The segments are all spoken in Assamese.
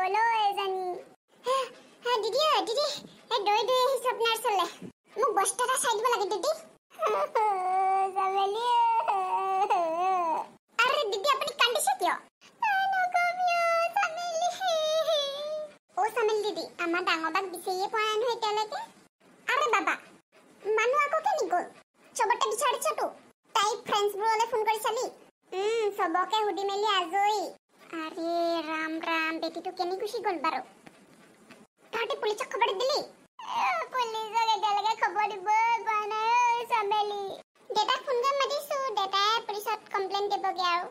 গ'ল এজনী দিদি দিদি দৈ দৈ আহিছে আপোনাৰ ওচৰলৈ মোক বস্তা এটা চাই দিব লাগে দিদি চামেলি আৰে দিদি আপুনি কান্দিছে কিয় চামেলি দিদি আমাৰ ডাঙৰ বাক বিচাৰিয়ে পোৱা নাই নহয় এতিয়ালৈকে আৰে বাবা মানুহ আকৌ কেনি গ'ল চবতে বিচাৰিছতো তাই ফ্ৰেণ্ডছবোৰলৈ ফোন কৰি চালি চবকে সুধি মেলি আজৰি আৰে ৰাম ৰাম বেটিটো কেনি গুচি গ'ল বাৰু তহঁতে পুলিচক খবৰ দিলি পুলিচক এতিয়ালৈকে খবৰ দিব পৰা নাই চামেলি দেউতাক ফোন কৰি মাতিছো দেউতাই পুলিচত কমপ্লেইন দিবগে আৰু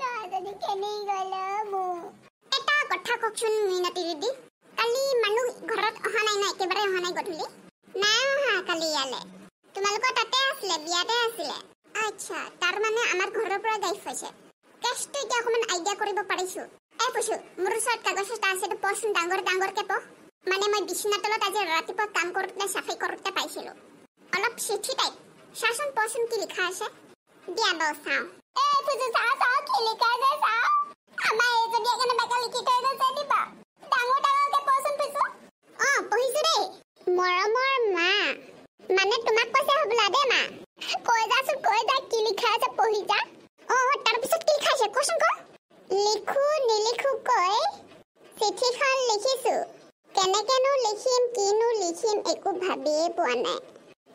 ল'ৰাজনী কেনি গ'ল মোৰ এটা কথা কওকচোন মিনতি দিদি কালি মানুহ ঘৰত অহা নাই না একেবাৰে অহা নাই গধূলি নাই অহা কালি ইয়ালৈ তোমালোকৰ তাতে আছিলে বিয়াতে আছিলে আচ্ছা তাৰ মানে আমাৰ ঘৰৰ পৰা গাইফ হৈছে কেছটো এতিয়া অকণমান আইডিয়া কৰিব পাৰিছো পুছো মোৰ ওচৰত কাগজ এটা আছে পচোন ডাঙৰ ডাঙৰকে পঢ় মানে মই বিছনা তলত আজি ৰাতিপুৱা কাম কৰোঁতে চাফাই কৰোঁতে পাইছিলো অলপ চিঠি টাইপ চাচোন পচোন কি লিখা আছে দিয়া বাৰু চাওঁ পুছো চাওঁ কি লিখা আছে চাওঁ আমাৰ এজনী একেনে বেকা লিখি থৈ গৈছে দিবা ডাঙৰ ডাঙৰকে পচোন পুছো পঢ়িছো দেই মৰমৰ মা মানে তোমাক কৈছে হ'বলা দে মা কৈ যা কি লিখা আছে পঢ়ি যা তাৰপিছত কি লিখা আছে কচোন ক লিখো নিলিখো কৈ চিঠিখন লিখিছো কেনেকেনো লিখিম কিনো লিখিম একো ভাবিয়ে পোৱা নাই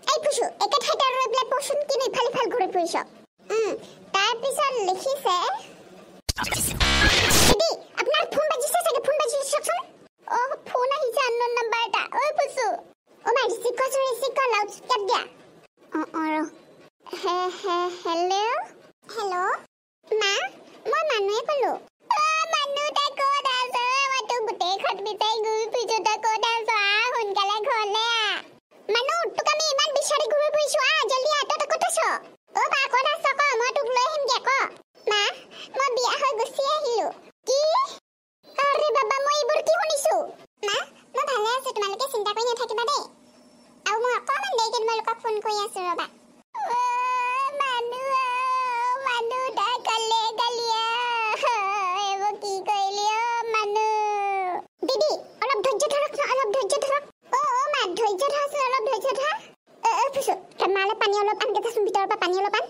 এই পুছো একে ঠাইতে ৰৈ পেলাই পচোন কিনো ইফাল ইফাল ঘূৰি ফুৰিছ তাৰপিছত লিখিছে দিদি আপোনাৰ ফোন বাজিছে চাগে ফোন বাজিছে চাওকচোন ফোন আহিছে আননোন নাম্বাৰ এটা পুছো মা ৰিচিভ কৰ লাউড স্পীকাৰ দিয়া হেল্ল' মা মই মানুহে ক'লো মানুহ তাই ক'ত আছে মই তোক গোটেই ঘৰত বিচাৰি ঘূৰি ফুৰিছো তই ক'ত আছ সোনকালে ঘৰলৈ মানুহ তোক আমি ইমান বিচাৰি ঘূৰি ফুৰিছো জলদি তই ক'ত আছ মা ক'ত আছ ক মই তোক লৈ আহিমগে ক মা মই বিয়া হৈ গুচি আহিলো কি আৰে বাবা মই এইবোৰ কি শুনিছো মা মই ভালে আছো তোমালোকে চিন্তা কৰি নাথাকিবা দেই আৰু মই অকণমান দেৰিকে তোমালোকক ফোন কৰি আছো ৰবা মানুহ তাই কালে গালিয়া এইবোৰ কি কৰিলি মানুহ দিদি অলপ ধৈৰ্য ধৰক মা ধৈৰ্য ধৰাচোন অলপ ধৈৰ্য ধৰা পুছো মালে পানী অলপ আনকে থাচোন ভিতৰৰ পৰা পানী অলপ আন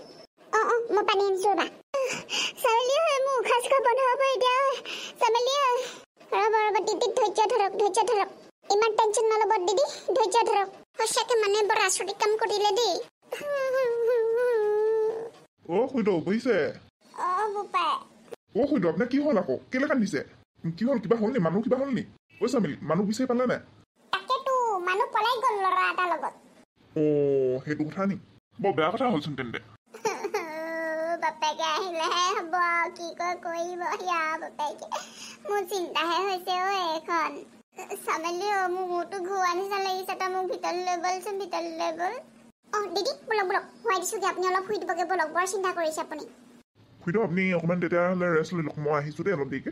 মই পানী আনিছো ৰবা চামেলি মোৰ উশাহ চুশাহ বন্ধ হ'ব এতিয়া চামেলি ৰ'ব দিদি ধৈৰ্য ধৰক ইমান টেনশ্যন নল'ব দিদি ধৈৰ্য ধৰক সঁচাকে মানে বৰ আচৰিত কাম কৰিলে দেই খুইদ বুজিছে বোপাই খুইদ আপোনাৰ কি হ'ল আকৌ কেলে কান্দিছে কি হ'ল কিবা হ'ল নি মানুহ কিবা হ'ল নি চামেলি মানুহ বিচাৰি পালে নাই তাকেতো মানুহ পলাই গ'ল ল'ৰা এটাৰ লগত সেইটো কথা নি বৰ বেয়া কথা হ'লচোন তেন্তে বাপেকে আহিলেহে হ'ব কি কৰিব ইয়া বাপেকে মোৰ চিন্তাহে হৈছে এইখন চামেলি মোৰ মূৰটো ঘূৰা নিচিনা লাগিছে তই মোক ভিতৰলৈ লৈ ব'লচোন দিদি বলক শুৱাই দিছোগে আপুনি অলপ শুই দিবগে বলক বৰ চিন্তা কৰিছে আপুনি খুইদ আপুনি অকণমান তেতিয়াহ'লে ৰেষ্ট লৈ লওক মই আহিছোঁ দেই অলপ দেৰিকে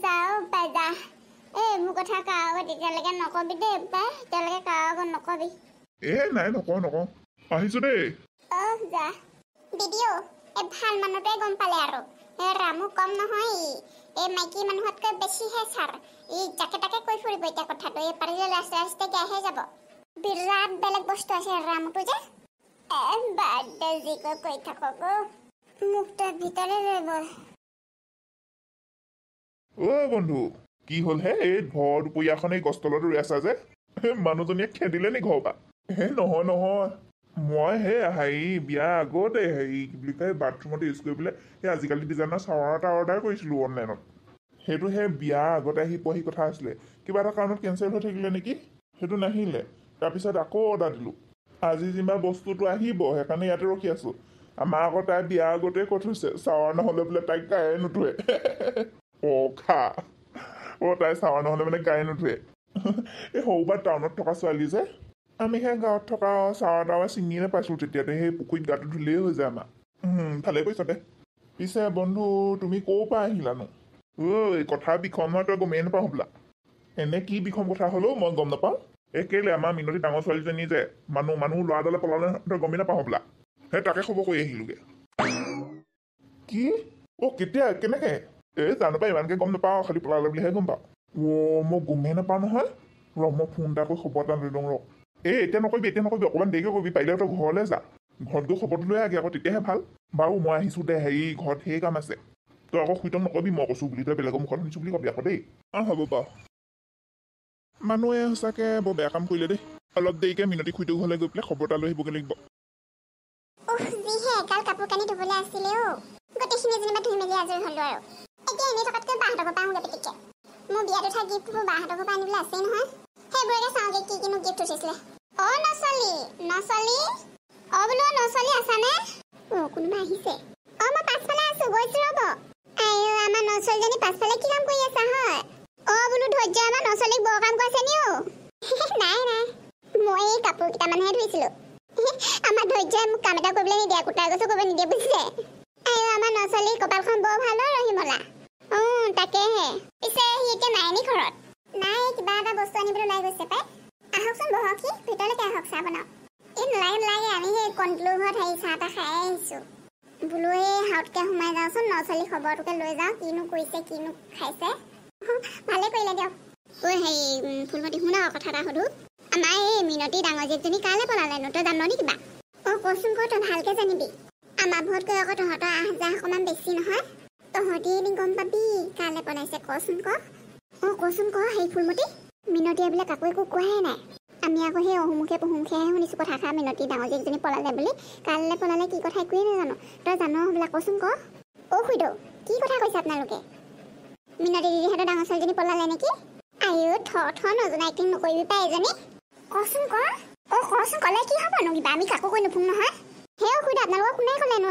যাওঁ পাই যা মোৰ কথা কাৰো আগত তেতিয়ালৈকে নকবি দেই পাই তেতিয়ালৈকে কাৰো আগত নকবি নাই নকওঁ আহিছোঁ দেই যা দিদিও ভাল মানুহটোৱে গম পালে আৰু ৰামু কম নহয় মাইকী মানুহতকৈ বেছিহে ছাৰ যাকে তাকে কৈ ফুৰিব এতিয়া কথাটো পাৰিলে ৰাস্তাই গাইহে যাব বিৰাট বেলেগ বস্তু আছে ৰামুটো যে বাদ দে যি কৈ থাকক মোক তই ভিতৰে লৈ বল বন্ধু কি হ'ল হে এই ঘৰ দুপৰীয়াখন এই গছ তলত ৰৈ আছা যে মানুহজনীয়ে খেদিলে নি ঘৰৰ পৰা নহয় মই বিয়া আগতে কি বুলি কয় বাথৰুমত ইউজ কৰি পেলাই আজিকালি ডিজাইনৰ শ্বাৱাৰ এটা অৰ্ডাৰ কৰিছিলোঁ অনলাইনত সেইটো বিয়া আগতে আহি পোৱাহি কথা আছিলে কিবা এটা কাৰণত কেঞ্চেল হৈ থাকিলে নেকি সেইটো নাহিলে তাৰপিছত আকৌ অৰ্ডাৰ দিলোঁ আজি যিমান বস্তুটো আহিব সেইকাৰণে ইয়াতে ৰখি আছোঁ আমাৰ আকৌ তাই বিয়া আগতে কৈ থৈছে শ্বাৱাৰ নহ'লে বোলে তাইক গায়ে নুধুৱে তাই শ্বাৱাৰ নহ'লে মানে গায়ে নুধুৱে এই সৰুবাৰ টাউনত থকা ছোৱালী যে আমি গাঁৱত থকা শ্বাৱাৰ টাৱাৰ ছিঙিয়ে পাইছোঁ তেতিয়াতে সেই পুখুৰীত গাটো ধুলেই হৈ যায় আমাৰ ভালেই কৈছ দে পিছে বন্ধু তুমি ক'ৰ পৰা আহিলানো কথা বিষম নহয় তই গমেই নাপাওঁ হ'বলা এনে কি বিষম কথা হ'লেও মই গম নাপাওঁ কেলে আমাৰ মিনতি ডাঙৰ ছোৱালীজনী যে মানুহ ল'ৰাডালে পলালে তই গমেই নাপাওঁ হ'বলা তাকে খবৰ কৰি আহিলোগে কি কেতিয়া কেনেকে জানো পাই ইমানকে গম নাপাওঁ খালি পলালে বুলিহে গম পাওঁ মই গমেই নাপাওঁ নহয় মই ফোন এটা কৰি খবৰ এটা লৈ লওঁ এতিয়া নকৰিবি অকণমান দেৰিকৈ কৰিবি পাৰিলে তই ঘৰলৈ যা ঘৰত গৈ খবৰটো লৈ আগে আকৌ তেতিয়াহে ভাল বাৰু মই আহিছোঁ দে ঘৰত সেই কাম আছে তই আকৌ শুইতম নকবি মই কৈছোঁ বুলি তই বেলেগৰ মুখত শুনিছোঁ বুলি কবি আকৌ দেই হ'ব বাৰু মানুহে সঁচাকৈ বৰ বেয়া কাম কৰিলে দেই অলপ দেৰিকৈ মিনতি খুইটো ঘৰলৈ গৈ পেলাই খবৰ এটা লৈ আহিবগৈ লাগিব যিহে এগাল কাপোৰ কানি ধুবলৈ আছিলে গোটেইখিনি যেনিবা ধুই মেলি আজৰি হ'লো আৰু এতিয়া এনেই থকাতকৈ বাহঁতৰ পৰা আহোঁগৈ পিটিকে মোৰ বিয়াত উঠা গিফ্টবোৰ বাহঁতৰ পৰা আনিবলৈ আছেই নহয় সেইবোৰকে চাওঁগৈ কি কিনো গিফ্ট উঠিছিলে নচলি বোলো নচলি আছানে কোনোবা আহিছে মই পাছফালে আছো গৈছো ৰ'ব আমাৰ নচলিজনী পাছফালে কি কাম কৰি আছা হয় বোলো ধৈৰ্য আমাৰ নচলিক বৰ কাম কৰিছে নি নাই মই এই কাপোৰ কেইটামানহে ধুইছিলোঁ আমাৰ ধৈৰ্যই মোক কাম এটা কৰিবলৈ নিদিয়ে কুটাৰ গছো কৰিব নিদিয়ে বুজিছে আমাৰ নচলি কপালখন বৰ ভাল ৰহিমলা তাকেহে পিছে সি এতিয়া নাই নি ঘৰত নাই কিবা এটা বস্তু আনিবলৈ ওলাই গৈছে পাই আহকচোন বহকহি ভিতৰলৈকে আহক চাহ বনাওক নালাগে আমি সেই কণ্ট্ৰলৰ ঘৰত চাহ এটা খাই আহিছোঁ বোলো এই হাউতকৈ সোমাই যাওঁচোন নচলি খবৰটোকে লৈ যাওঁ কিনো কৰিছে কিনো খাইছে ভালে কৰিলে দিয়ক ফুলমতি শুনা কথা এটা সুধো আমাৰ এই মিনতি ডাঙৰ জীয়েকজনী কালৈ পলালেনো তই জান নি কিবা কচোন ক তই ভালকৈ জানিবি আমাৰ ঘৰতকৈ আকৌ তহঁতৰ আহ যাহ অকণমান বেছি নহয় তহঁতি এদিন গম পাবি কালৈ পলাইছে কচোন ক ফুলমতি মিনতিয়ে বোলে কাকো একো কোৱাহে নাই আমি আকৌ সেই অহুমুখেহে শুনিছোঁ কথাষাৰ মিনতি ডাঙৰ জীয়েকজনী পলালে বুলি কালৈ পলালে কি কথা একোৱেই নাজানো তই জান বোলে কচোন ক খুইদেউ কি কথা কৈছে আপোনালোকে মিনতি দিদিহঁতৰ ডাঙৰ ছোৱালীজনী পলালে নেকি নজনা এক্টিং নকৰিবি পাই এজনী কচোন ক'লে কি হ'বনো কিবা আমি কাকো কৈ নুফুং নহয় খুইদেউ আপোনালোকক কোনে ক'লেনো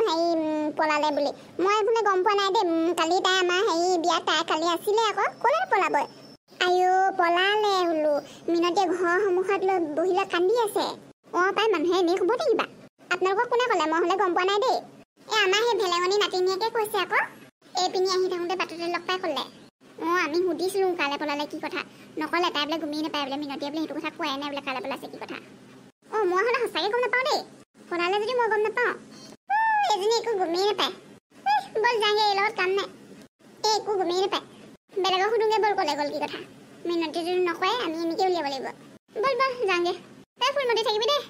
পলালে বুলি মই বোলে গম পোৱা নাই দেই কালি তাই আমাৰ বিয়াত তাই কালি আছিলে আকৌ ক'লে পলাব পলালে বোলো মিনতিয়ে ঘৰৰ সন্মুখত লৈ বহিলৈ কান্দি আছে পাই মানুহে এনেই ক'ব নে কিবা আপোনালোকক কোনে ক'লে মই হ'লে গম পোৱা নাই দেই আমাৰ সেই ভেলেঙনি নাতিনীয়েকে কৈছে আকৌ এইপিনি আহি থাকোঁতে বাটতে লগ পাই ক'লে আমি সুধিছিলোঁ কালে পলালে কি কথা নক'লে তাই বোলে গমেই নাপায় বোলে মিনতিয়ে বোলে সেইটো কথা কোৱাই নাই বোলে কালে পলাইছে কি কথা মই হ'লে সঁচাকৈ গম নাপাওঁ দেই পলালে যদি মই গম নাপাওঁ এজনী একো গমেই নাপায় বল যাওঁগৈ এই লগত কাম নাই একো গমেই নাপায় বেলেগক সুধোঁগৈ বল ক'লে গ'ল কি কথা মিনতি যদি নকয় আমি এনেকৈ উলিয়াব লাগিব বল যাওঁগৈ ফুলমতি থাকিবি দেই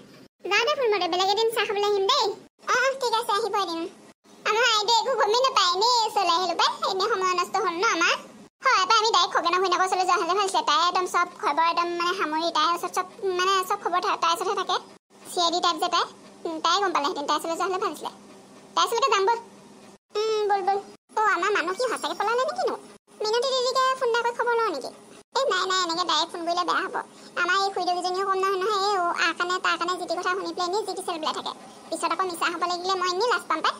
যাওঁ দে ফুলমতি বেলেগ এদিন চাহ খাবলৈ আহিম দেই ঠিক আছে আহিব এদিন আমাৰ আইদেউ একো গমেই নাপায় এনেই চলাই আহিলোঁ পাই এনেই সময় নষ্ট হ'ল ন আমাৰ হয় পাই আমি ডাইৰেক্ট খগেনৰ ভৈনাকৰ ওচৰলৈ যোৱা হ'লে ভালছিলে তাই একদম চব খবৰ একদম সামৰি তাইৰ ওচৰত চব খবৰ তাইৰ ওচৰতহে থাকে CID টাইপ যে তাই গম পালেহেঁতেন তাইৰ ওচৰলৈ যোৱা হ'লে ভালছিলে তাইৰ ওচৰতে যাম বল আমাৰ মানুহ কি সঁচাকৈ পলালে নেকিনো মিনতি দিদিকে ফোন এটা কৰি খবৰ লওঁ নেকি নাই এনেকৈ ডাইৰেক্ট ফোন কৰিলে বেয়া হ'ব আমাৰ এই খুৰীদেউজনীও কম নহয় তাৰ কাৰণে যি কথা শুনি পেলাই এনেই যি চেল বোলাই থাকে পিছত আকৌ মিছা হ'ব লাগিলে মই এনেই লাজ পাম পাই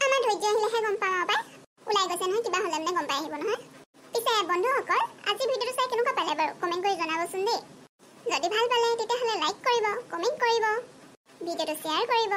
আমাৰ ধৈৰ্য আহিলেহে গম পাম পাই ওলাই গৈছে নহয় কিবা হ'লে মানে গম পাই আহিব নহয় পিছে বন্ধুসকল আজি ভিডিঅ'টো চাই কেনেকুৱা পালে বাৰু কমেণ্ট কৰি জনাবচোন দেই যদি ভাল পালে তেতিয়াহ'লে লাইক কৰিব কমেণ্ট কৰিব ভিডিঅ'টো শ্বেয়াৰ কৰিব